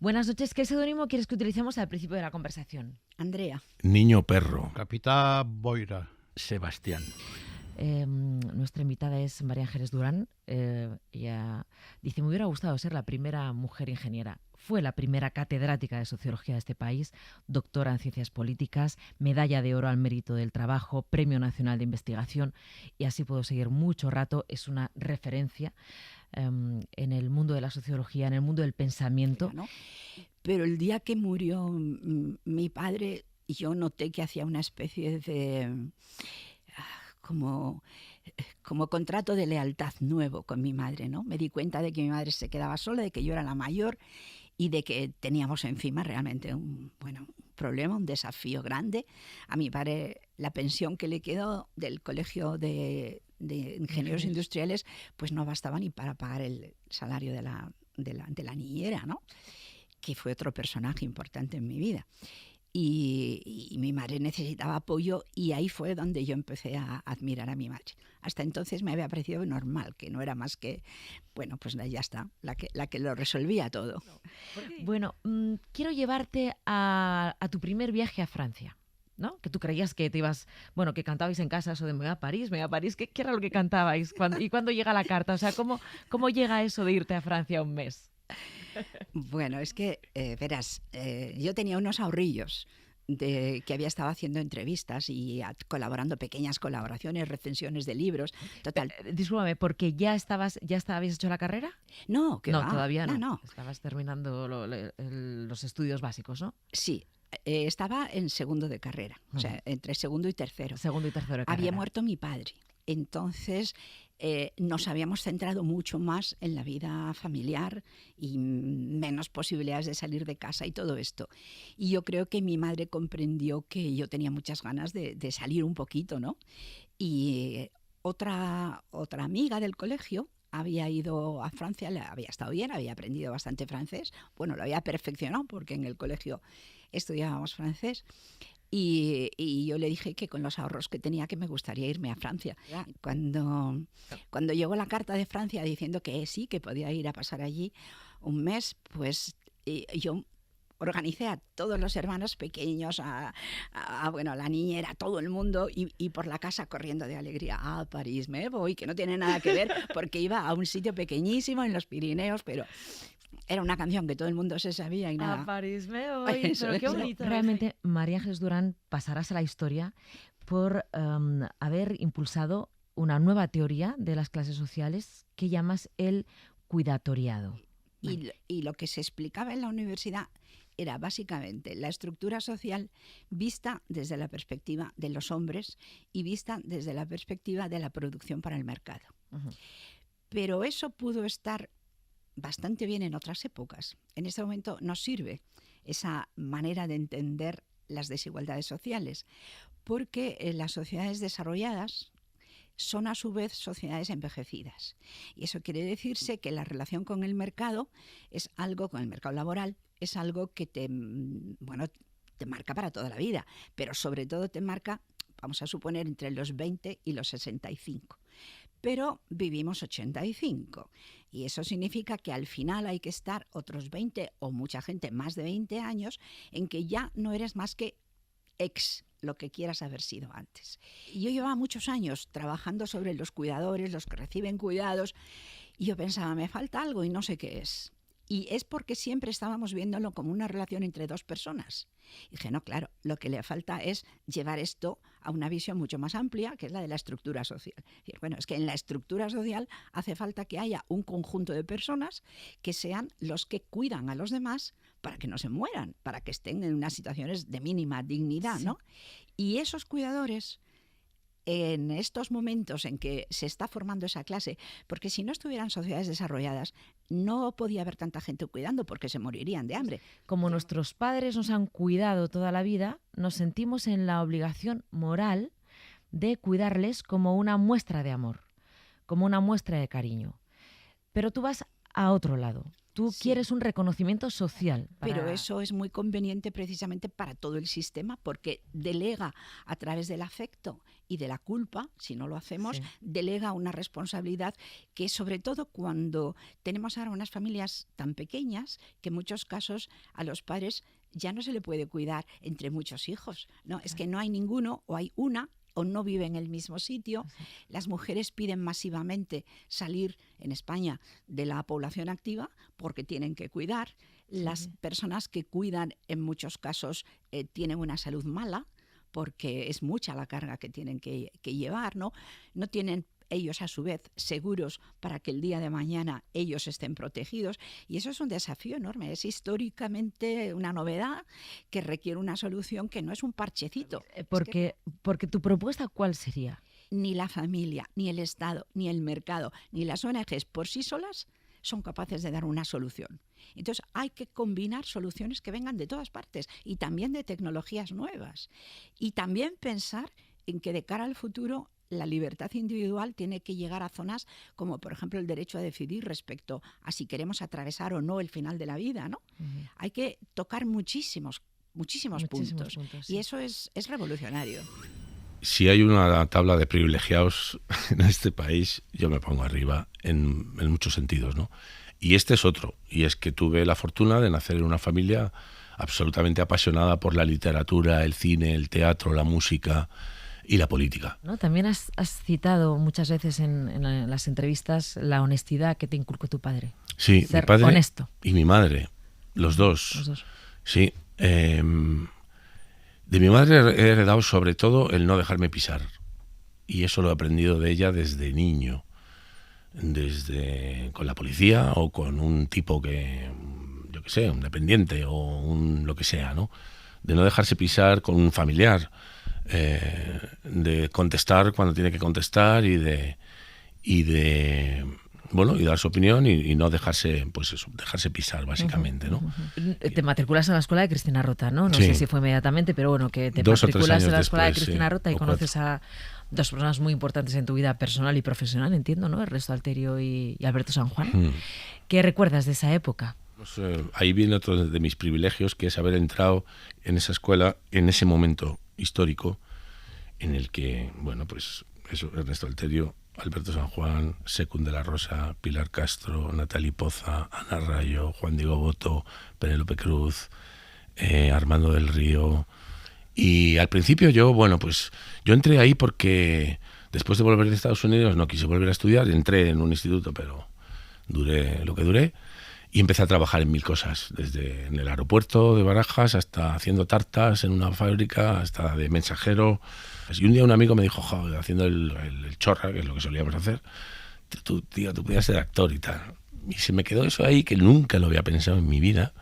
Buenas noches. ¿Qué seudónimo quieres que utilicemos al principio de la conversación? Andrea. Niño perro. Capitán Boira. Sebastián. Nuestra invitada es María Ángeles Durán. Ella dice, me hubiera gustado ser la primera mujer ingeniera. Fue la primera catedrática de sociología de este país, doctora en ciencias políticas, medalla de oro al mérito del trabajo, premio nacional de investigación, y así puedo seguir mucho rato. Es una referencia en el mundo de la sociología, en el mundo del pensamiento. ¿No? Pero el día que murió mi padre, yo noté que hacía una especie de como contrato de lealtad nuevo con mi madre, ¿no? Me di cuenta de que mi madre se quedaba sola, de que yo era la mayor y de que teníamos encima realmente un problema, un desafío grande. A mi padre la pensión que le quedó del colegio de ingenieros industriales pues no bastaba ni para pagar el salario de la niñera, ¿no? Que fue otro personaje importante en mi vida. Y mi madre necesitaba apoyo y ahí fue donde yo empecé a admirar a mi madre. Hasta entonces me había parecido normal, que no era más que, bueno, pues ya está, la que lo resolvía todo. Bueno, quiero llevarte a tu primer viaje a Francia, ¿no? Que tú creías que te ibas, bueno, que cantabais en casa eso de me voy a París, ¿qué era lo que cantabais? ¿Y cuándo llega la carta? O sea, ¿cómo llega eso de irte a Francia un mes? Bueno, es que, verás, yo tenía unos ahorrillos que había estado haciendo entrevistas y colaborando, pequeñas colaboraciones, recensiones de libros. Total. Discúlpame, ¿porque ya habías hecho la carrera? No, que va. Todavía no. No. Estabas terminando los estudios básicos, ¿no? Sí. Estaba en segundo de carrera, o sea, entre segundo y tercero. Segundo y tercero de carrera. Había muerto mi padre. Entonces nos habíamos centrado mucho más en la vida familiar y menos posibilidades de salir de casa y todo esto. Y yo creo que mi madre comprendió que yo tenía muchas ganas de salir un poquito, ¿no? Y otra amiga del colegio había ido a Francia, había estado bien, había aprendido bastante francés. Bueno, lo había perfeccionado porque en el colegio estudiábamos francés. Y yo le dije que con los ahorros que tenía que me gustaría irme a Francia. Cuando llegó la carta de Francia diciendo que sí, que podía ir a pasar allí un mes, pues yo organicé a todos los hermanos pequeños, a la niñera, a todo el mundo, y por la casa corriendo de alegría. A París me voy, que no tiene nada que ver, porque iba a un sitio pequeñísimo en los Pirineos, pero era una canción que todo el mundo se sabía y nada. A París me voy, pero qué bonito. Realmente, María Ángeles Durán pasarás a la historia por haber impulsado una nueva teoría de las clases sociales que llamas el cuidatoriado. Y lo que se explicaba en la universidad era básicamente la estructura social vista desde la perspectiva de los hombres y vista desde la perspectiva de la producción para el mercado. Uh-huh. Pero eso pudo estar bastante bien en otras épocas. En este momento nos sirve esa manera de entender las desigualdades sociales, porque las sociedades desarrolladas son a su vez sociedades envejecidas. Y eso quiere decirse que la relación con el mercado es algo, con el mercado laboral, es algo que te marca para toda la vida, pero sobre todo te marca, vamos a suponer, entre los 20 y los 65. Pero vivimos 85 y eso significa que al final hay que estar otros 20 o mucha gente más de 20 años en que ya no eres más que lo que quieras haber sido antes. Y yo llevaba muchos años trabajando sobre los cuidadores, los que reciben cuidados, y yo pensaba, me falta algo y no sé qué es. Y es porque siempre estábamos viéndolo como una relación entre dos personas. Y dije, no, claro, lo que le falta es llevar esto a una visión mucho más amplia, que es la de la estructura social. Y bueno, es que en la estructura social hace falta que haya un conjunto de personas que sean los que cuidan a los demás para que no se mueran, para que estén en unas situaciones de mínima dignidad, ¿no? Y esos cuidadores, en estos momentos en que se está formando esa clase, porque si no estuvieran sociedades desarrolladas, no podía haber tanta gente cuidando porque se morirían de hambre. Como nuestros padres nos han cuidado toda la vida, nos sentimos en la obligación moral de cuidarles como una muestra de amor, como una muestra de cariño. Pero tú vas a otro lado. Tú quieres un reconocimiento social. Pero eso es muy conveniente precisamente para todo el sistema, porque delega a través del afecto y de la culpa, si no lo hacemos, delega una responsabilidad que, sobre todo cuando tenemos ahora unas familias tan pequeñas, que en muchos casos a los padres ya no se le puede cuidar entre muchos hijos, ¿no? Es que no hay ninguno, o hay una, o no vive en el mismo sitio. Las mujeres piden masivamente salir en España de la población activa porque tienen que cuidar. Las personas que cuidan en muchos casos tienen una salud mala porque es mucha la carga que tienen que llevar, ¿no? No tienen ellos a su vez seguros para que el día de mañana ellos estén protegidos, y eso es un desafío enorme, es históricamente una novedad que requiere una solución que no es un parchecito. Porque tu propuesta, ¿cuál sería? Ni la familia, ni el Estado, ni el mercado, ni las ONGs por sí solas son capaces de dar una solución. Entonces hay que combinar soluciones que vengan de todas partes y también de tecnologías nuevas, y también pensar en que de cara al futuro la libertad individual tiene que llegar a zonas como, por ejemplo, el derecho a decidir respecto a si queremos atravesar o no el final de la vida, ¿no? Hay que tocar muchísimos puntos. Sí. Y eso es revolucionario. Si hay una tabla de privilegiados en este país, yo me pongo arriba en muchos sentidos, ¿no? Y este es otro, y es que tuve la fortuna de nacer en una familia absolutamente apasionada por la literatura, el cine, el teatro, la música y la política. ¿No? También has citado muchas veces en las entrevistas la honestidad que te inculcó tu padre. Sí, ser mi padre honesto. Y mi madre, los dos. Los dos. Sí. De mi madre he heredado sobre todo el no dejarme pisar. Y eso lo he aprendido de ella desde niño. Con la policía o con un tipo que, yo qué sé, un dependiente o lo que sea, ¿no? De no dejarse pisar con un familiar. De contestar cuando tiene que contestar y de dar su opinión y no dejarse pisar, básicamente, ¿no? Te matriculas en la escuela de Cristina Rota, ¿no? No sí. sé si fue inmediatamente, pero bueno, que te 2 o 3 matriculas años en la escuela después, de Cristina sí, Rota y conoces a dos personas muy importantes en tu vida personal y profesional, entiendo, ¿no? Ernesto Alterio y Alberto San Juan. ¿Qué recuerdas de esa época? Pues, ahí viene otro de mis privilegios, que es haber entrado en esa escuela en ese momento histórico en el que, bueno, pues eso, Ernesto Alterio, Alberto San Juan, Secund de la Rosa, Pilar Castro, Natalie Poza, Ana Rayo, Juan Diego Boto, Penélope Cruz, Armando del Río. Y al principio yo entré ahí porque después de volver de Estados Unidos no quise volver a estudiar, entré en un instituto, pero duré lo que duré. Y empecé a trabajar en 1000 cosas, desde en el aeropuerto de Barajas hasta haciendo tartas en una fábrica, hasta de mensajero. Y un día un amigo me dijo, haciendo el chorra, que es lo que solíamos hacer, tú podías ser actor y tal. Y se me quedó eso ahí, que nunca lo había pensado en mi vida.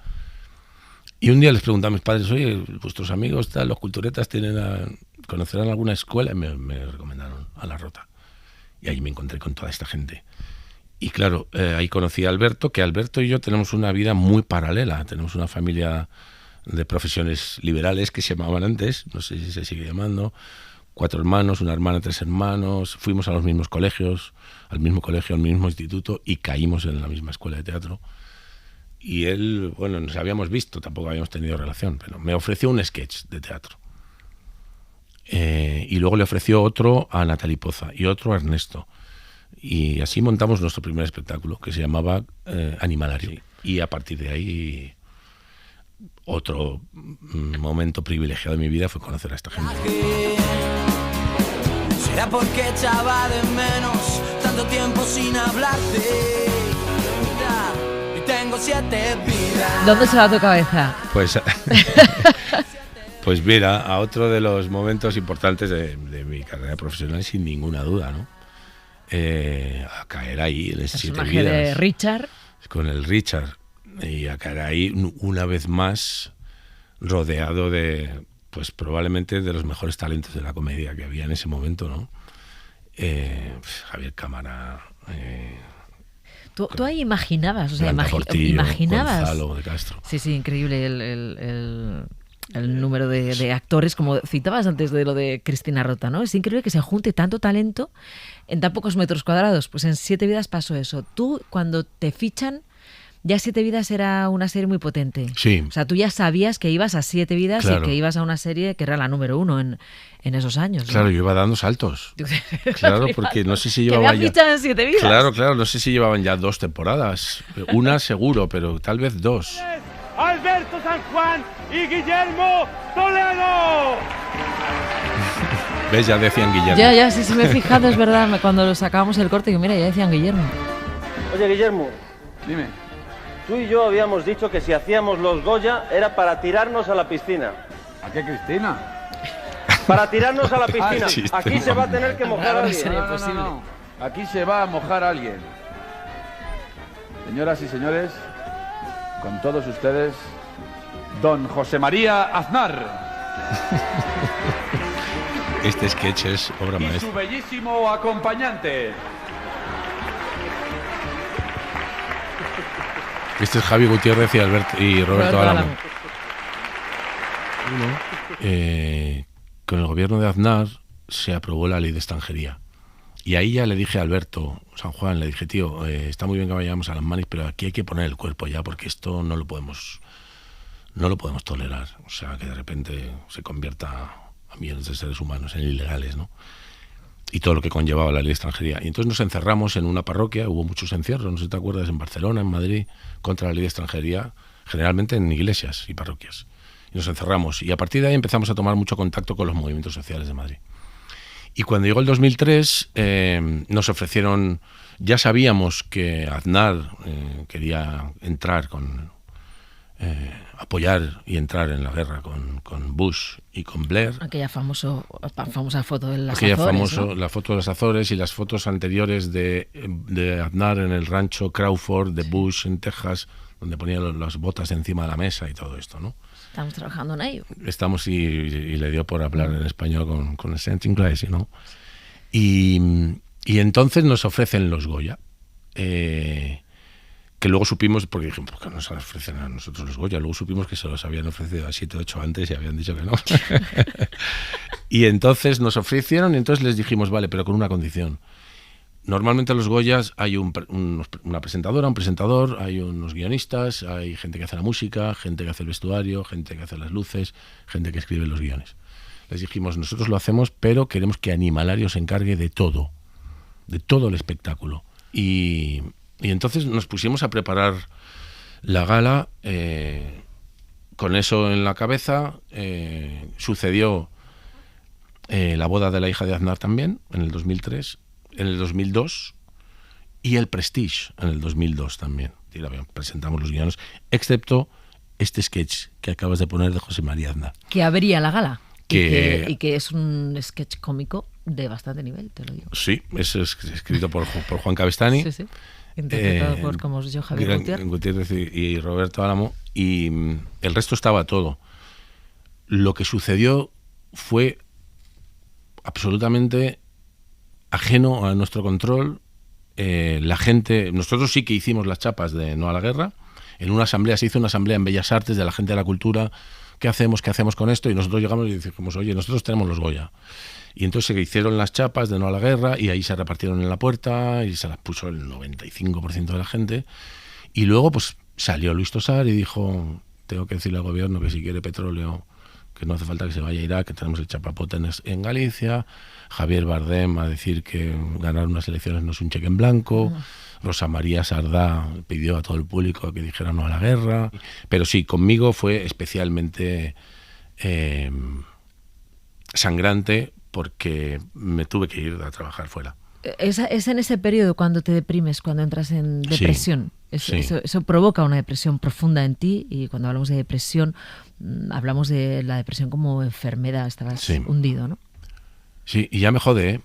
Y un día les pregunté a mis padres, oye, vuestros amigos, tal, los culturetas, ¿conocerán alguna escuela? Y me recomendaron a La Rota. Y ahí me encontré con toda esta gente. Y claro, ahí conocí a Alberto, que Alberto y yo tenemos una vida muy paralela. Tenemos una familia de profesiones liberales que se llamaban antes, no sé si se sigue llamando, 4 hermanos, una hermana, 3 hermanos. Fuimos a los mismos colegios, al mismo instituto, y caímos en la misma escuela de teatro. Y él, bueno, nos habíamos visto, tampoco habíamos tenido relación, pero me ofreció un sketch de teatro. Y luego le ofreció otro a Natalie Poza y otro a Ernesto. Y así montamos nuestro primer espectáculo, que se llamaba Animalario. Sí. Y a partir de ahí, otro momento privilegiado de mi vida fue conocer a esta gente. ¿Será porque echaba de menos tanto tiempo sin hablarte? Y tengo 7 vidas. ¿Dónde se va tu cabeza? Pues mira, a otro de los momentos importantes de mi carrera profesional, sin ninguna duda, ¿no? A caer ahí en el 7 vidas de Richard, con el Richard, y a caer ahí una vez más rodeado de, pues probablemente de los mejores talentos de la comedia que había en ese momento, ¿no? Javier Cámara, tú ahí imaginabas, Portillo, imaginabas Gonzalo de Castro. Sí, increíble el número de actores, como citabas antes de lo de Cristina Rota, ¿no? Es increíble que se junte tanto talento en tan pocos metros cuadrados. Pues en 7 vidas pasó eso. Tú, cuando te fichan, Ya 7 vidas era una serie muy potente. Sí. O sea, tú ya sabías que ibas a 7 vidas Claro. y que ibas a una serie que era la número 1 en esos años, ¿no? Claro, yo iba dando saltos. Claro, porque no sé si que me llevaban han ya... fichado en 7 vidas. Claro, no sé si llevaban ya 2 temporadas. Una seguro, pero tal vez 2. Alberto San Juan y Guillermo Toledo. ¿Ves? Ya decían Guillermo. Ya, sí me he fijado, es verdad, cuando sacábamos el corte, que mira, ya decían Guillermo. Oye, Guillermo, Dime. tú y yo habíamos dicho que si hacíamos los Goya era para tirarnos a la piscina. ¿A qué, Cristina? Para tirarnos a la piscina. chiste, Aquí se va a tener que mojar Ahora alguien. sería posible. No. Aquí se va a mojar alguien. Señoras y señores, con todos ustedes, don José María Aznar. Este sketch es obra Y maestra. su bellísimo acompañante. Este es Javi Gutiérrez y Roberto Álamo. Con el gobierno de Aznar se aprobó la ley de extranjería. Y ahí ya le dije a Alberto San Juan, le dije, tío, está muy bien que vayamos a las manis, pero aquí hay que poner el cuerpo ya, porque esto no lo podemos tolerar. O sea, que de repente se convierta a millones de seres humanos en ilegales, ¿no? Y todo lo que conllevaba la ley de extranjería. Y entonces nos encerramos en una parroquia, hubo muchos encierros, no sé si te acuerdas, en Barcelona, en Madrid, contra la ley de extranjería, generalmente en iglesias y parroquias. Y nos encerramos. Y a partir de ahí empezamos a tomar mucho contacto con los movimientos sociales de Madrid. Y cuando llegó el 2003, nos ofrecieron, ya sabíamos que Aznar quería entrar apoyar y entrar en la guerra con Bush y con Blair. Aquella famosa foto de las Aquella Azores, ¿no? La foto de las Azores y las fotos anteriores de Aznar en el rancho Crawford de Bush en Texas, donde ponía las botas encima de la mesa y todo esto, ¿no? Estamos trabajando en ello. Estamos y le dio por hablar en español con acento inglés, ¿no? Y entonces nos ofrecen los Goya. Que luego supimos, porque dijimos, ¿por qué nos ofrecen a nosotros los Goya? Luego supimos que se los habían ofrecido a 7 o 8 antes y habían dicho que no. Y entonces nos ofrecieron y entonces les dijimos, vale, pero con una condición. Normalmente en los Goyas hay una presentadora, un presentador, hay unos guionistas, hay gente que hace la música, gente que hace el vestuario, gente que hace las luces, gente que escribe los guiones. Les dijimos, nosotros lo hacemos, pero queremos que Animalario se encargue de todo el espectáculo. Y entonces nos pusimos a preparar la gala con eso en la cabeza. Sucedió la boda de la hija de Aznar también, en el 2003, en el 2002, y el Prestige en el 2002 también. Y presentamos los guiones, excepto este sketch que acabas de poner de José María Aznar. Que abría la gala. Que... Y que es un sketch cómico de bastante nivel, te lo digo. Sí, es escrito por Juan Cabestany. Sí. Interpretado por, como yo, Javier Gutiérrez y Roberto Álamo. Y el resto estaba todo. Lo que sucedió fue absolutamente ajeno a nuestro control. La gente, nosotros sí que hicimos las chapas de No a la Guerra. En una asamblea, se hizo una asamblea en Bellas Artes de la gente de la cultura. ¿Qué hacemos con esto? Y nosotros llegamos y decimos, oye, nosotros tenemos los Goya. Y entonces se hicieron las chapas de No a la Guerra y ahí se repartieron en la puerta y se las puso el 95% de la gente. Y luego pues salió Luis Tosar y dijo, tengo que decirle al gobierno que si quiere petróleo, que no hace falta que se vaya a Irak, que tenemos el chapapote en Galicia. Javier Bardem a decir que ganar unas elecciones no es un cheque en blanco. Rosa María Sardá pidió a todo el público que dijera no a la guerra. Pero sí, conmigo fue especialmente sangrante porque me tuve que ir a trabajar fuera. Es en ese periodo cuando te deprimes, cuando entras en depresión. Sí. Eso provoca una depresión profunda en ti, y cuando hablamos de depresión hablamos de la depresión como enfermedad. Estabas hundido, ¿no? Sí, y ya me jode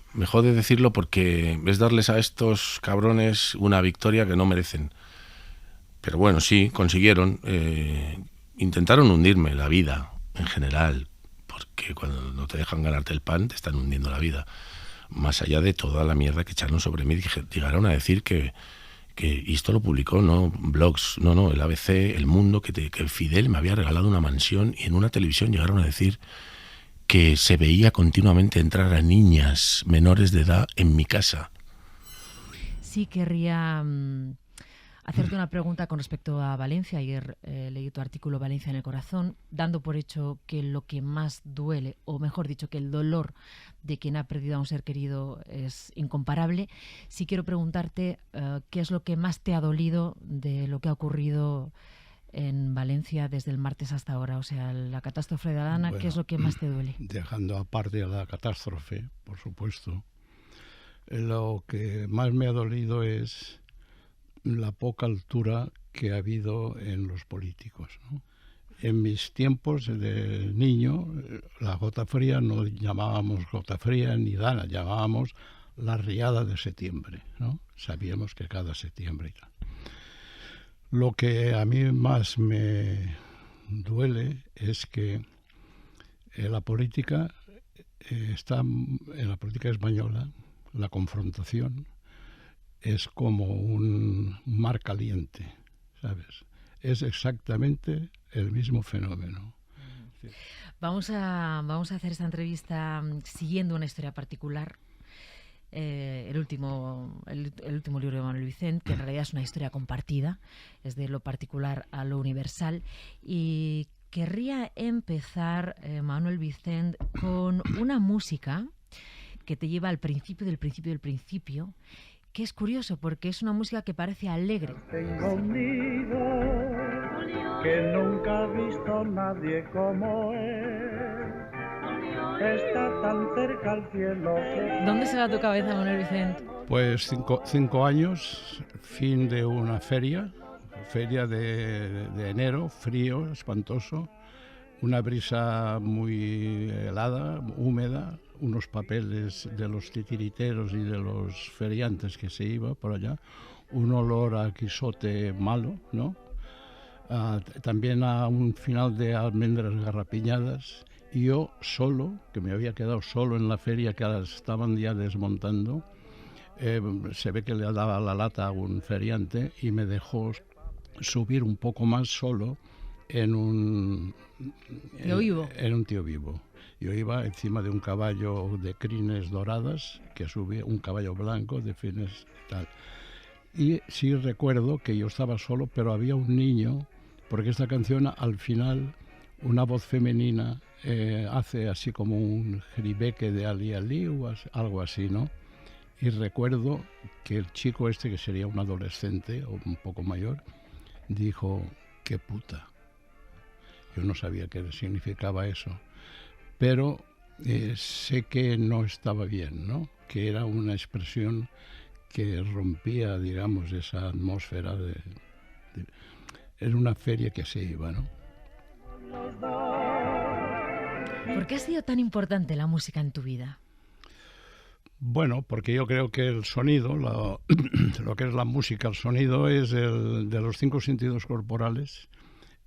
decirlo porque es darles a estos cabrones una victoria que no merecen. Pero bueno, sí, consiguieron. Intentaron hundirme la vida en general, porque cuando no te dejan ganarte el pan, te están hundiendo la vida. Más allá de toda la mierda que echaron sobre mí, llegaron a decir que y esto lo publicó, no blogs, no, el ABC, El Mundo, que Fidel me había regalado una mansión, y en una televisión llegaron a decir que se veía continuamente entrar a niñas menores de edad en mi casa. Sí, querría hacerte una pregunta con respecto a Valencia. Ayer leí tu artículo Valencia en el corazón, dando por hecho que lo que más duele, o mejor dicho, que el dolor de quien ha perdido a un ser querido es incomparable. Sí quiero preguntarte qué es lo que más te ha dolido de lo que ha ocurrido en Valencia desde el martes hasta ahora, o sea, la catástrofe de Adana, Bueno, ¿qué es lo que más te duele? Dejando aparte a la catástrofe, por supuesto, lo que más me ha dolido es la poca altura que ha habido en los políticos, ¿no? En mis tiempos de niño, la gota fría no llamábamos gota fría ni Dana, llamábamos la riada de septiembre, ¿no? Sabíamos que cada septiembre y tal. Lo que a mí más me duele es que la política está en la política española, la confrontación es como un mar caliente, ¿sabes? Es exactamente el mismo fenómeno. Vamos a hacer esta entrevista siguiendo una historia particular. El último libro de Manuel Vicent, que en realidad es una historia compartida, es de lo particular a lo universal, y querría empezar, Manuel Vicent, con una música que te lleva al principio del principio del principio, que es curioso porque es una música que parece alegre. Tengo un nido que nunca ha visto nadie como él. Está tan cerca al cielo. ¿Dónde se va tu cabeza, Manuel Vicent? Pues cinco años, fin de una feria de enero, frío, espantoso, una brisa muy helada, húmeda, unos papeles de los titiriteros y de los feriantes que se iba por allá, un olor a quisote malo, ¿no? También a un final de almendras garrapiñadas, y yo solo, que me había quedado solo en la feria, que las estaban ya desmontando, se ve que le daba la lata a un feriante y me dejó subir un poco más solo en un tío vivo. Yo iba encima de un caballo de crines doradas, que subía, un caballo blanco de fines tal. Y sí recuerdo que yo estaba solo, pero había un niño, porque esta canción al final, una voz femenina hace así como un jiribeque de ali ali o algo así, ¿no? Y recuerdo que el chico este, que sería un adolescente o un poco mayor, dijo, ¡qué puta! Yo no sabía qué significaba eso, pero sé que no estaba bien, ¿no? Que era una expresión que rompía, digamos, esa atmósfera era una feria que se iba, ¿no? ¿Por qué ha sido tan importante la música en tu vida? Bueno, porque yo creo que el sonido, lo que es la música, el sonido es el de los 5 sentidos corporales,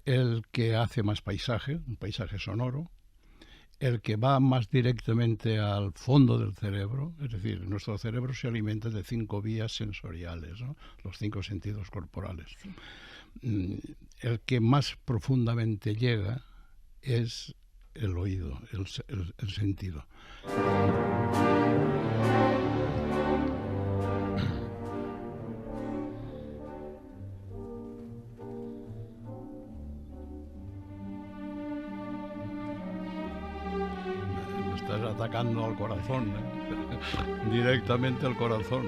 el que hace más paisaje, un paisaje sonoro, el que va más directamente al fondo del cerebro, es decir, nuestro cerebro se alimenta de 5 vías sensoriales, ¿no? Los 5 sentidos corporales. Sí. El que más profundamente llega es el oído, el sentido. Me estás atacando al corazón, ¿eh? Directamente al corazón.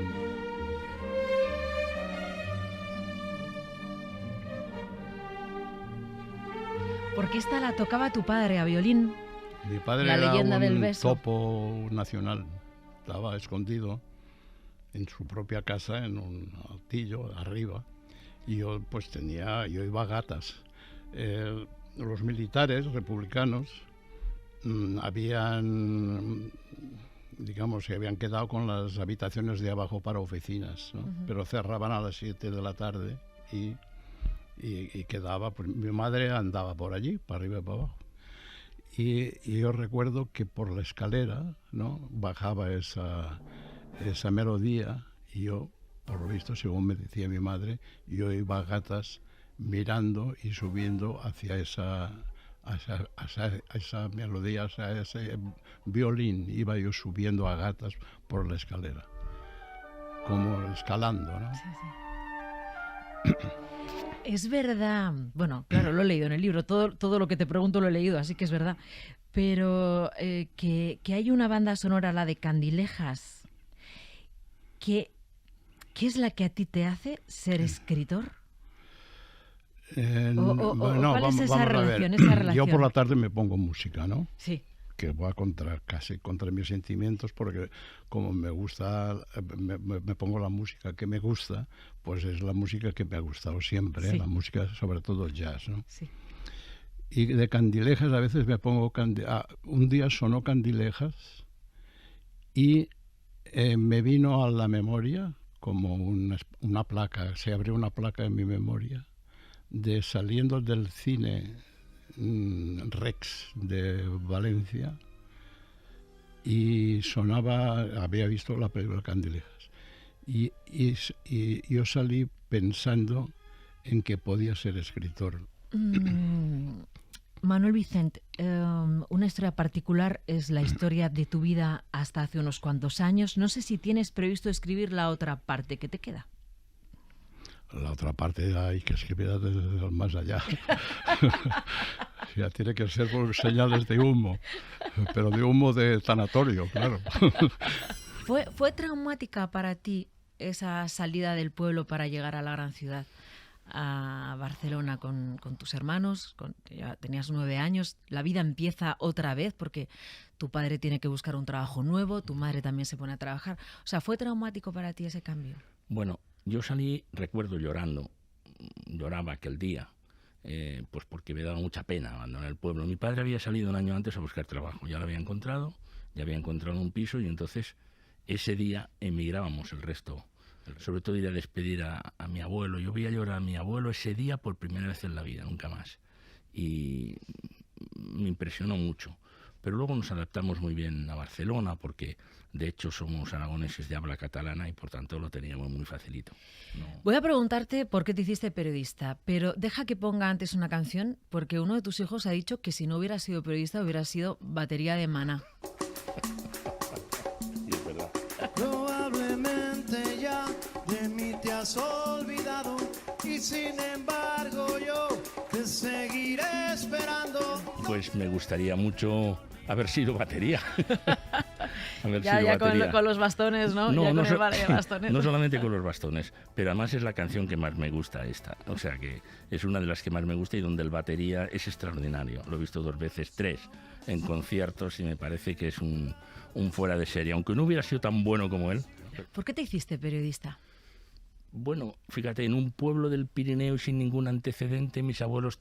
Porque esta la tocaba tu padre a violín. Mi padre la era leyenda un del beso. topo nacional. Estaba escondido en su propia casa, en un altillo arriba. Y yo pues yo iba a gatas. Los militares republicanos se habían quedado con las habitaciones de abajo para oficinas, ¿no? Pero cerraban a las 7 de la tarde y quedaba, pues, mi madre andaba por allí, para arriba y para abajo. Y yo recuerdo que por la escalera, ¿no?, bajaba esa melodía, y yo, por lo visto, según me decía mi madre, yo iba a gatas mirando y subiendo hacia esa melodía, a ese violín. Iba yo subiendo a gatas por la escalera, como escalando, ¿no? Sí, sí. Es verdad, bueno, claro, lo he leído en el libro, todo lo que te pregunto lo he leído, así que es verdad, pero que hay una banda sonora, la de Candilejas, ¿qué es la que a ti te hace ser escritor? ¿Cuál es esa relación? Yo por la tarde me pongo música, ¿no? Sí. Que voy casi contra mis sentimientos, porque como me gusta, me pongo la música que me gusta, pues es la música que me ha gustado siempre, sí. La música, sobre todo el jazz, ¿no? Sí. Y de Candilejas a veces me pongo... un día sonó Candilejas y me vino a la memoria como una placa, se abrió una placa en mi memoria de saliendo del cine Rex de Valencia y sonaba, había visto la película Candilejas y yo salí pensando en que podía ser escritor. Manuel Vicent, una historia particular es la historia de tu vida hasta hace unos cuantos años. No sé si tienes previsto escribir la otra parte que te queda. La otra parte hay que escribir desde el más allá. Ya tiene que ser por señales de humo, pero de humo de tanatorio, claro. ¿Fue traumática para ti esa salida del pueblo para llegar a la gran ciudad, a Barcelona con tus hermanos? Ya tenías 9 años, la vida empieza otra vez porque tu padre tiene que buscar un trabajo nuevo, tu madre también se pone a trabajar. O sea, ¿fue traumático para ti ese cambio? Bueno, yo salí, recuerdo lloraba aquel día, pues porque me daba mucha pena abandonar el pueblo. Mi padre había salido un año antes a buscar trabajo, ya lo había encontrado, un piso y entonces ese día emigrábamos el resto. Sobre todo ir a despedir a mi abuelo. Yo vi a llorar a mi abuelo ese día por primera vez en la vida, nunca más. Y me impresionó mucho. Pero luego nos adaptamos muy bien a Barcelona porque de hecho somos aragoneses de habla catalana y por tanto lo teníamos muy facilito. No. Voy a preguntarte por qué te hiciste periodista, pero deja que ponga antes una canción porque uno de tus hijos ha dicho que si no hubieras sido periodista hubieras sido batería de Maná. Y es verdad. Probablemente ya de mí te has olvidado y sin embargo yo te seguiré esperando. Pues me gustaría mucho haber sido batería. Ya con los bastones, ¿no? No, ya no, con el vale de bastones. No solamente con los bastones, pero además es la canción que más me gusta esta. O sea que es una de las que más me gusta y donde el batería es extraordinario. Lo he visto 2 veces, 3 en conciertos y me parece que es un fuera de serie, aunque no hubiera sido tan bueno como él. ¿Por qué te hiciste periodista? Bueno, fíjate, en un pueblo del Pirineo y sin ningún antecedente, mis abuelos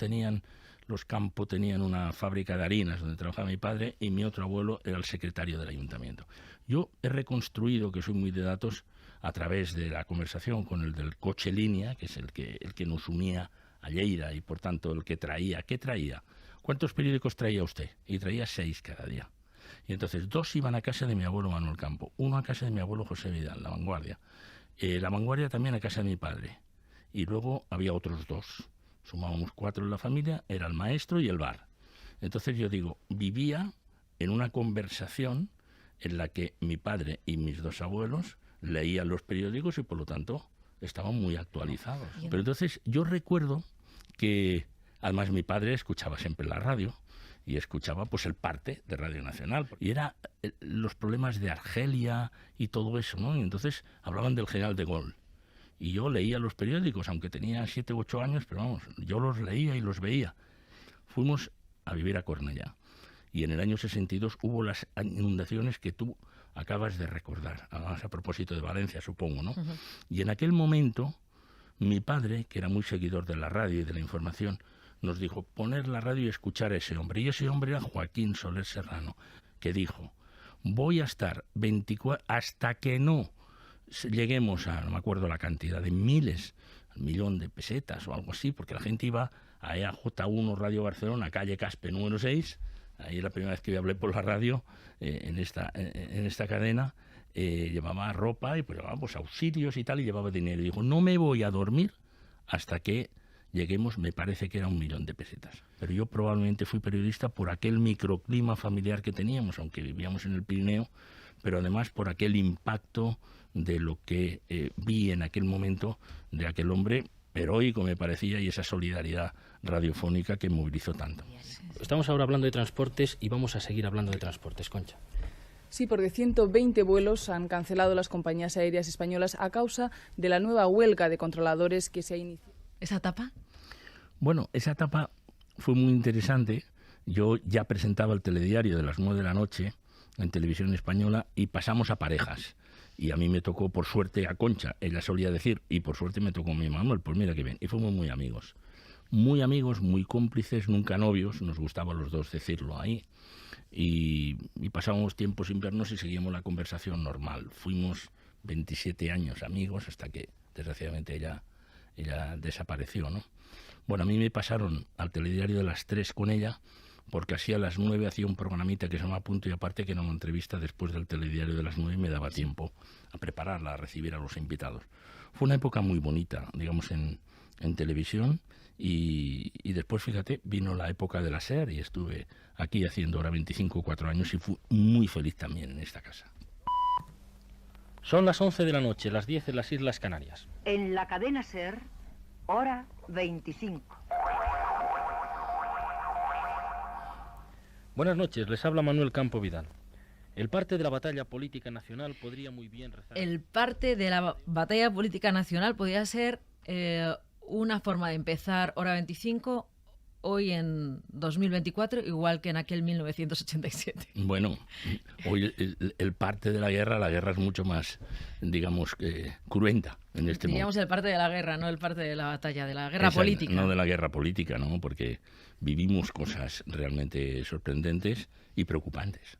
los Campo tenían una fábrica de harinas donde trabajaba mi padre y mi otro abuelo era el secretario del ayuntamiento. Yo he reconstruido, que soy muy de datos, a través de la conversación con el del coche línea, que es el que nos unía a Lleida y por tanto el que traía. ¿Qué traía? ¿Cuántos periódicos traía usted? Y traía 6 cada día. Y entonces 2 iban a casa de mi abuelo Manuel Campo, 1 a casa de mi abuelo José Vidal, La Vanguardia. La Vanguardia también a casa de mi padre. Y luego había otros 2. Sumábamos 4 en la familia, era el maestro y el bar. Entonces yo digo, vivía en una conversación en la que mi padre y mis 2 abuelos leían los periódicos y por lo tanto estaban muy actualizados. Pero entonces yo recuerdo que además mi padre escuchaba siempre la radio y escuchaba pues el parte de Radio Nacional. Y era los problemas de Argelia y todo eso, ¿no? Y entonces hablaban del general de Gaulle. Y yo leía los periódicos, aunque tenía 7 u 8 años, pero vamos, yo los leía y los veía. Fuimos a vivir a Cornellá. Y en el año 62 hubo las inundaciones que tú acabas de recordar, además a propósito de Valencia, supongo, ¿no? Uh-huh. Y en aquel momento, mi padre, que era muy seguidor de la radio y de la información, nos dijo, poner la radio y escuchar a ese hombre. Y ese hombre era Joaquín Soler Serrano, que dijo, voy a estar 24, hasta que no lleguemos a, no me acuerdo la cantidad, de miles, 1 millón de pesetas o algo así, porque la gente iba a J1 Radio Barcelona, calle Caspe número 6, ahí la primera vez que yo hablé por la radio, en esta cadena, llevaba ropa y pues llevaba pues, auxilios y tal, y llevaba dinero. Y dijo, no me voy a dormir hasta que lleguemos, me parece que era 1 millón de pesetas. Pero yo probablemente fui periodista por aquel microclima familiar que teníamos, aunque vivíamos en el Pirineo, pero además por aquel impacto de lo que vi en aquel momento de aquel hombre heroico, me parecía, y esa solidaridad radiofónica que movilizó tanto. Estamos ahora hablando de transportes y vamos a seguir hablando de transportes, Concha. Sí, porque 120 vuelos han cancelado las compañías aéreas españolas a causa de la nueva huelga de controladores que se ha iniciado. ¿Esa etapa? Bueno, esa etapa fue muy interesante. Yo ya presentaba el telediario de las 9 de la noche en Televisión Española y pasamos a parejas. Y a mí me tocó, por suerte, a Concha. Ella solía decir, y por suerte me tocó a mi Manuel, pues mira que bien. Y fuimos muy amigos, muy cómplices, nunca novios. Nos gustaba a los dos decirlo ahí. Y pasábamos tiempo sin vernos y seguíamos la conversación normal. Fuimos 27 años amigos hasta que, desgraciadamente, ella desapareció, ¿no? Bueno, a mí me pasaron al telediario de las 3 con ella, porque así a las 9 hacía un programita que se llama Punto y Aparte, que era una entrevista después del telediario de las 9 y me daba tiempo a prepararla, a recibir a los invitados. Fue una época muy bonita, digamos, en televisión, y después, fíjate, vino la época de la SER y estuve aquí haciendo ahora 25 o 4 años y fui muy feliz también en esta casa. Son las 11 de la noche, las 10 en las Islas Canarias. En la cadena SER, hora 25. Buenas noches, les habla Manuel Campo Vidal. El parte de la batalla política nacional podría muy bien rezar... El parte de la batalla política nacional podría ser una forma de empezar hora 25 hoy en 2024, igual que en aquel 1987. Bueno, hoy el parte de la guerra es mucho más, digamos, cruenta en este momento. Diríamos el parte de la guerra, no el parte de la batalla, de la guerra política. No de la guerra política, ¿no? Porque vivimos cosas realmente sorprendentes y preocupantes.